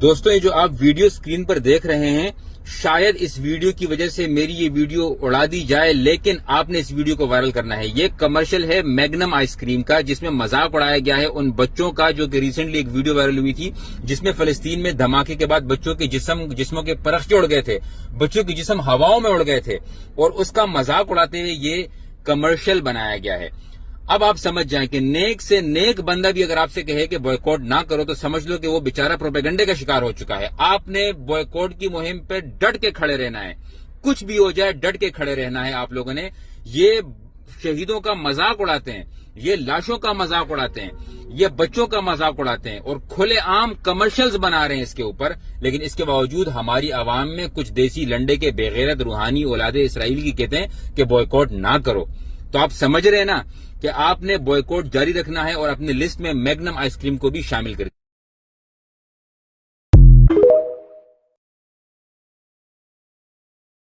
دوستوں یہ جو آپ ویڈیو سکرین پر دیکھ رہے ہیں، شاید اس ویڈیو کی وجہ سے میری یہ ویڈیو اڑا دی جائے، لیکن آپ نے اس ویڈیو کو وائرل کرنا ہے۔ یہ کمرشل ہے میگنم آئس کریم کا، جس میں مذاق اڑایا گیا ہے ان بچوں کا جو کہ ریسنٹلی ایک ویڈیو وائرل ہوئی تھی، جس میں فلسطین میں دھماکے کے بعد بچوں کے جسموں کے پرخچے اڑ گئے تھے، بچوں کے جسم ہواؤں میں اڑ گئے تھے، اور اس کا مذاق اڑاتے ہوئے یہ کمرشل بنایا گیا ہے۔ اب آپ سمجھ جائیں کہ نیک سے نیک بندہ بھی اگر آپ سے کہے کہ بوائکاٹ نہ کرو تو سمجھ لو کہ وہ بیچارہ پروپیگنڈے کا شکار ہو چکا ہے۔ آپ نے بوائکاٹ کی مہم پہ ڈٹ کے کھڑے رہنا ہے، کچھ بھی ہو جائے ڈٹ کے کھڑے رہنا ہے۔ آپ لوگوں نے یہ شہیدوں کا مذاق اڑاتے ہیں، یہ لاشوں کا مذاق اڑاتے ہیں، یہ بچوں کا مذاق اڑاتے ہیں، اور کھلے عام کمرشلز بنا رہے ہیں اس کے اوپر، لیکن اس کے باوجود ہماری عوام میں کچھ دیسی لنڈے کے بےغیرت روحانی اولاد اسرائیل کی کہتے ہیں کہ بوائکاٹ نہ کرو۔ تو آپ سمجھ رہے ہیں نا کہ آپ نے بوائکاٹ جاری رکھنا ہے اور اپنی لسٹ میں میگنم آئس کریم کو بھی شامل کر